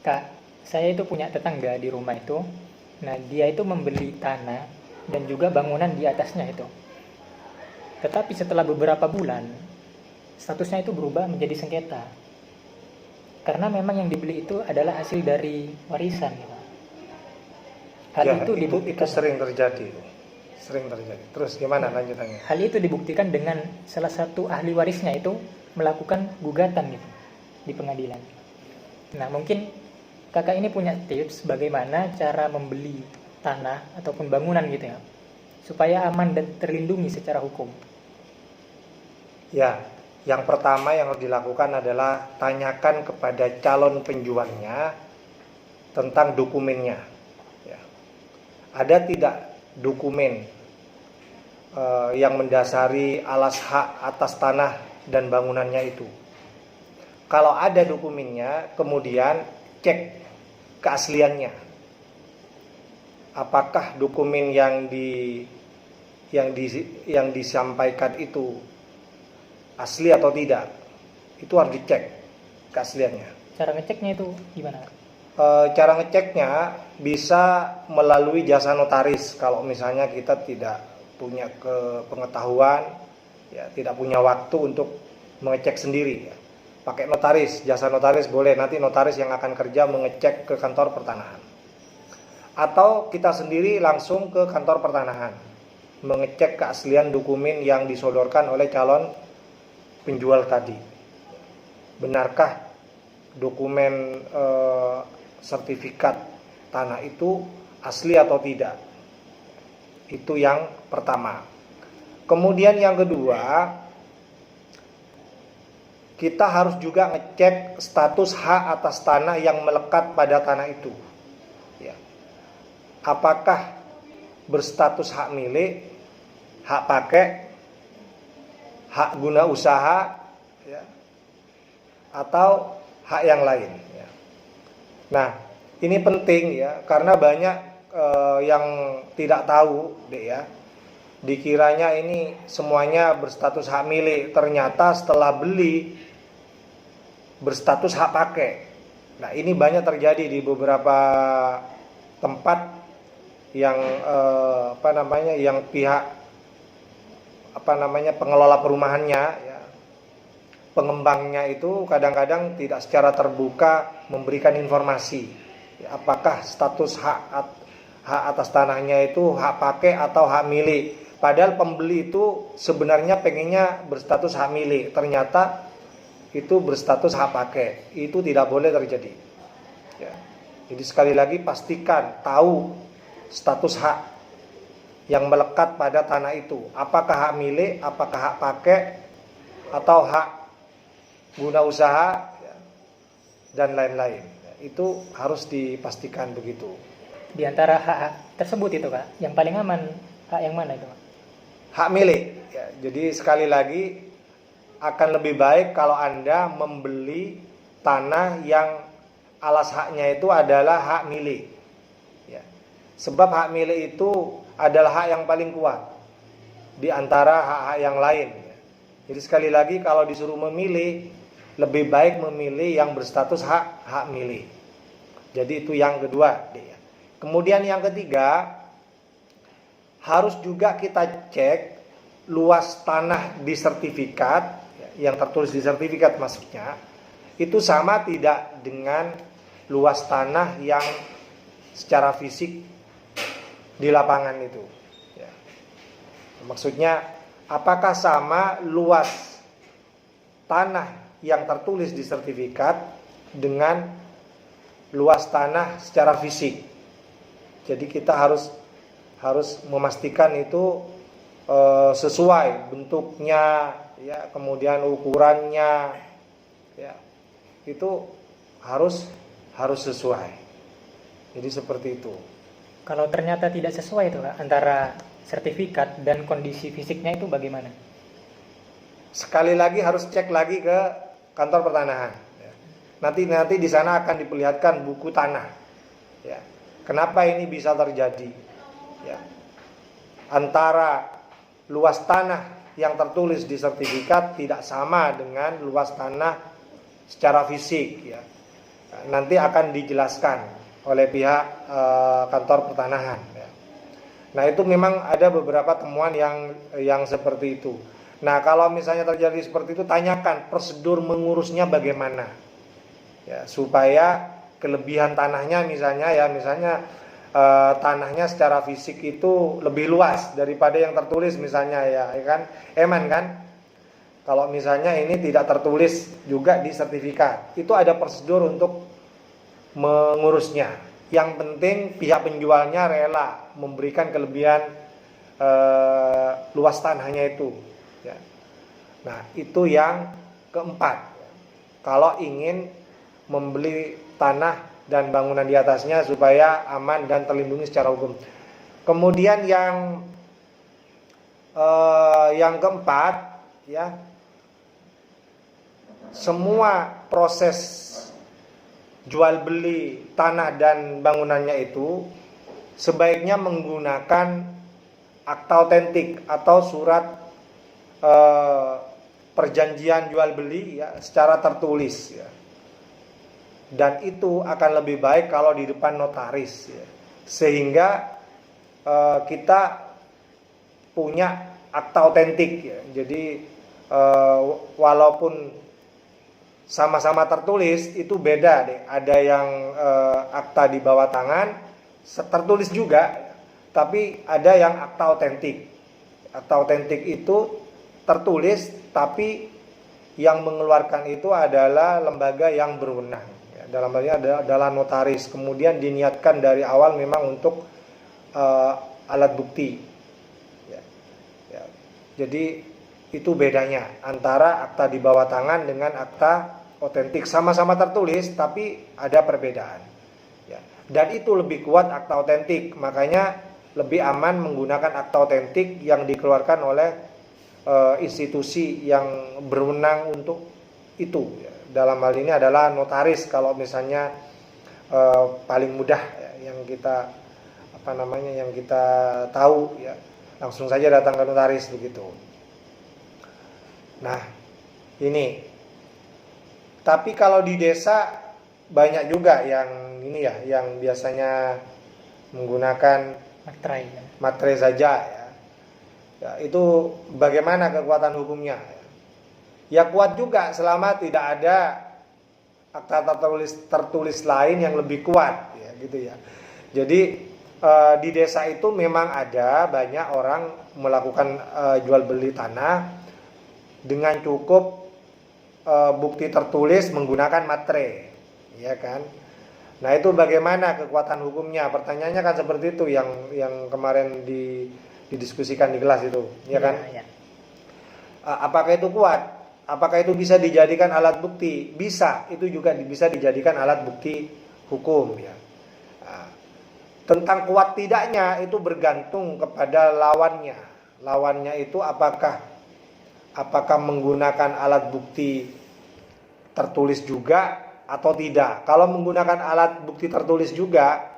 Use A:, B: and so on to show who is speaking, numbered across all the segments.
A: Kak, saya itu punya tetangga di rumah itu. Nah, dia itu membeli tanah dan juga bangunan di atasnya itu. Tetapi setelah beberapa bulan, statusnya itu berubah menjadi sengketa. Karena memang yang dibeli itu adalah hasil dari warisan gitu. Hal
B: Ya,
A: itu
B: itu
A: dibuktikan.
B: sering terjadi. Sering terjadi. Terus gimana lanjutannya?
A: Hal itu dibuktikan dengan salah satu ahli warisnya itu melakukan gugatan gitu di pengadilan. Nah, mungkin kakak ini punya tips bagaimana cara membeli tanah ataupun bangunan gitu ya, supaya aman dan terlindungi secara hukum.
B: Ya, yang pertama yang harus dilakukan adalah tanyakan kepada calon penjualnya tentang dokumennya. Ya. Ada tidak dokumen yang mendasari alas hak atas tanah dan bangunannya itu? Kalau ada dokumennya, kemudian cek keasliannya. Apakah dokumen yang disampaikan itu asli atau tidak? Itu harus dicek keasliannya.
A: Cara ngeceknya itu gimana?
B: Cara ngeceknya bisa melalui jasa notaris. Kalau misalnya kita tidak punya pengetahuan, ya, tidak punya waktu untuk mengecek sendiri, ya, pakai notaris, jasa notaris boleh. Nanti notaris yang akan kerja mengecek ke kantor pertanahan. Atau kita sendiri langsung ke kantor pertanahan mengecek keaslian dokumen yang disodorkan oleh calon penjual tadi. Benarkah dokumen sertifikat tanah itu asli atau tidak? Itu yang pertama. Kemudian yang kedua, kita harus juga ngecek status hak atas tanah yang melekat pada tanah itu. Ya. Apakah berstatus hak milik, hak pakai, hak guna usaha, ya, atau hak yang lain. Ya. Nah, ini penting ya, karena banyak yang tidak tahu, deh ya. Dikiranya ini semuanya berstatus hak milik, ternyata setelah beli berstatus hak pakai. Nah, ini banyak terjadi di beberapa tempat yang yang pihak pengelola perumahannya, ya, pengembangnya itu kadang-kadang tidak secara terbuka memberikan informasi, ya, apakah status hak atas tanahnya itu hak pakai atau hak milik. Padahal pembeli itu sebenarnya pengennya berstatus hak milik, ternyata itu berstatus hak pakai. Itu tidak boleh terjadi, ya. Jadi sekali lagi pastikan tahu status hak yang melekat pada tanah itu, apakah hak milik, apakah hak pakai, atau hak guna usaha, ya, dan lain-lain. Itu harus dipastikan begitu.
A: Di antara hak tersebut itu Kak, yang paling aman hak yang mana itu Kak?
B: Hak milik, ya. Jadi sekali lagi akan lebih baik kalau Anda membeli tanah yang alas haknya itu adalah hak milik, ya. Sebab hak milik itu adalah hak yang paling kuat di antara hak-hak yang lain, ya. Jadi sekali lagi kalau disuruh memilih, lebih baik memilih yang berstatus hak milik. Jadi itu yang kedua, ya. Kemudian yang ketiga, harus juga kita cek luas tanah di sertifikat, ya, yang tertulis di sertifikat maksudnya, itu sama tidak dengan luas tanah yang secara fisik di lapangan itu, ya. Maksudnya apakah sama luas tanah yang tertulis di sertifikat dengan luas tanah secara fisik. Jadi kita harus memastikan itu sesuai bentuknya, ya, kemudian ukurannya, ya, itu harus sesuai. Jadi seperti itu.
A: Kalau ternyata tidak sesuai itu Kak, antara sertifikat dan kondisi fisiknya itu bagaimana?
B: Sekali lagi harus cek lagi ke kantor pertanahan, ya. Nanti di sana akan diperlihatkan buku tanah, ya. Kenapa ini bisa terjadi, ya, antara luas tanah yang tertulis di sertifikat tidak sama dengan luas tanah secara fisik, ya. nanti akan dijelaskan oleh pihak kantor pertanahan. Ya. Nah itu memang ada beberapa temuan yang seperti itu. Nah kalau misalnya terjadi seperti itu, tanyakan prosedur mengurusnya bagaimana, ya, supaya kelebihan tanahnya misalnya tanahnya secara fisik itu lebih luas daripada yang tertulis misalnya, ya kan, Eman kan. Kalau misalnya ini tidak tertulis juga di sertifikat, itu ada prosedur untuk mengurusnya. Yang penting pihak penjualnya rela memberikan kelebihan luas tanahnya itu. Ya. Nah itu yang keempat. Kalau ingin membeli tanah dan bangunan di atasnya supaya aman dan terlindungi secara hukum. Kemudian yang keempat, ya, semua proses jual beli tanah dan bangunannya itu sebaiknya menggunakan akta otentik atau surat perjanjian jual beli, ya, secara tertulis, ya. Dan itu akan lebih baik kalau di depan notaris, ya. Sehingga kita punya akta otentik, ya. Jadi walaupun sama-sama tertulis itu beda deh. Ada yang akta di bawah tangan tertulis juga, tapi ada yang akta otentik. Akta otentik itu tertulis, tapi yang mengeluarkan itu adalah lembaga yang berwenang. Dalam hal ini adalah notaris. Kemudian diniatkan dari awal memang untuk alat bukti. Ya. Ya. Jadi itu bedanya antara akta di bawah tangan dengan akta otentik. Sama-sama tertulis tapi ada perbedaan. Ya. Dan itu lebih kuat akta otentik. Makanya lebih aman menggunakan akta otentik yang dikeluarkan oleh institusi yang berwenang untuk itu. Ya. Dalam hal ini adalah notaris kalau misalnya paling mudah, ya, yang kita tahu, ya, langsung saja datang ke notaris begitu. Nah ini, tapi kalau di desa banyak juga yang ini, ya, yang biasanya menggunakan materai saja, ya. Ya, itu bagaimana kekuatan hukumnya? Ya kuat juga selama tidak ada akta tertulis lain yang lebih kuat, ya, gitu ya. Jadi di desa itu memang ada banyak orang melakukan jual beli tanah dengan cukup bukti tertulis menggunakan materai, ya kan. Nah itu bagaimana kekuatan hukumnya? Pertanyaannya kan seperti itu yang kemarin didiskusikan di kelas itu, ya kan? Ya. Apakah itu kuat? Apakah itu bisa dijadikan alat bukti? Bisa, itu juga bisa dijadikan alat bukti hukum, ya. Nah, tentang kuat tidaknya itu bergantung kepada lawannya. Lawannya itu apakah menggunakan alat bukti tertulis juga atau tidak. Kalau menggunakan alat bukti tertulis juga,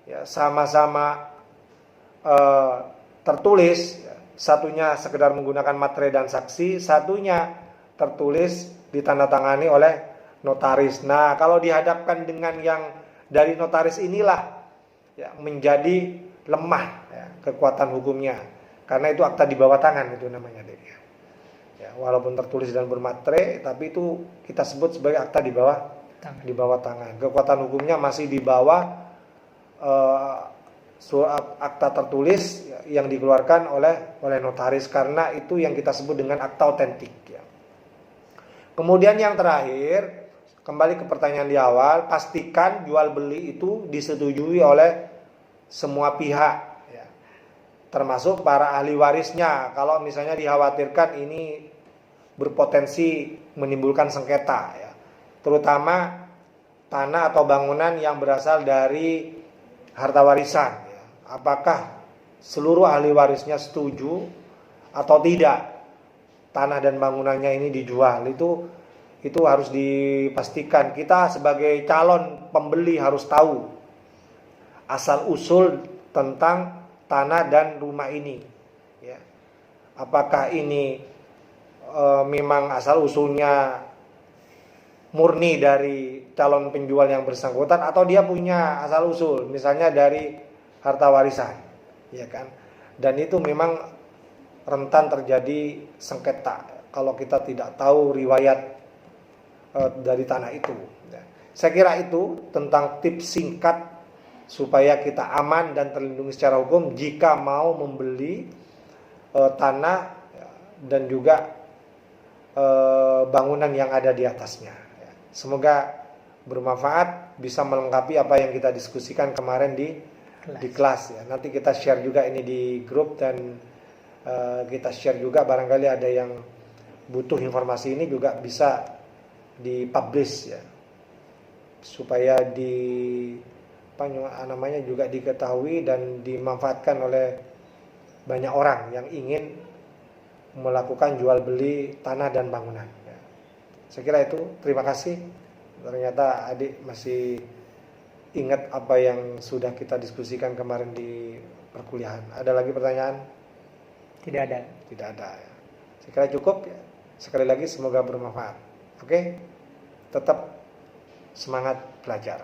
B: ya, sama-sama tertulis, ya, satunya sekedar menggunakan materai dan saksi, satunya tertulis ditandatangani oleh notaris. Nah, kalau dihadapkan dengan yang dari notaris inilah, ya, menjadi lemah, ya, kekuatan hukumnya. Karena itu akta di bawah tangan itu namanya, ya. Ya, walaupun tertulis dan bermaterai, tapi itu kita sebut sebagai akta di bawah tangan. Kekuatan hukumnya masih di bawah surat akta tertulis, ya, yang dikeluarkan oleh notaris, karena itu yang kita sebut dengan akta otentik, ya. Kemudian yang terakhir, kembali ke pertanyaan di awal, pastikan jual beli itu disetujui oleh semua pihak, ya, termasuk para ahli warisnya. Kalau misalnya dikhawatirkan ini berpotensi menimbulkan sengketa, ya, terutama tanah atau bangunan yang berasal dari harta warisan, ya. Apakah seluruh ahli warisnya setuju atau tidak tanah dan bangunannya ini dijual? Itu harus dipastikan. Kita sebagai calon pembeli harus tahu asal usul tentang tanah dan rumah ini, ya. Apakah ini memang asal usulnya murni dari calon penjual yang bersangkutan atau dia punya asal usul misalnya dari harta warisan, ya kan? Dan itu memang rentan terjadi sengketa kalau kita tidak tahu riwayat dari tanah itu. Saya kira itu tentang tips singkat supaya kita aman dan terlindungi secara hukum jika mau membeli tanah dan juga bangunan yang ada di atasnya. Semoga bermanfaat, bisa melengkapi apa yang kita diskusikan kemarin di kelas ya. Nanti kita share juga ini di grup dan kita share juga barangkali ada yang butuh informasi ini juga bisa dipublish ya. Supaya namanya juga diketahui dan dimanfaatkan oleh banyak orang yang ingin melakukan jual beli tanah dan bangunan ya. Saya kira itu, terima kasih. Ternyata adik masih ingat apa yang sudah kita diskusikan kemarin di perkuliahan. Ada lagi pertanyaan?
A: Tidak ada.
B: Tidak ada ya. Saya kira cukup ya. Sekali lagi semoga bermanfaat. Oke? Tetap semangat belajar.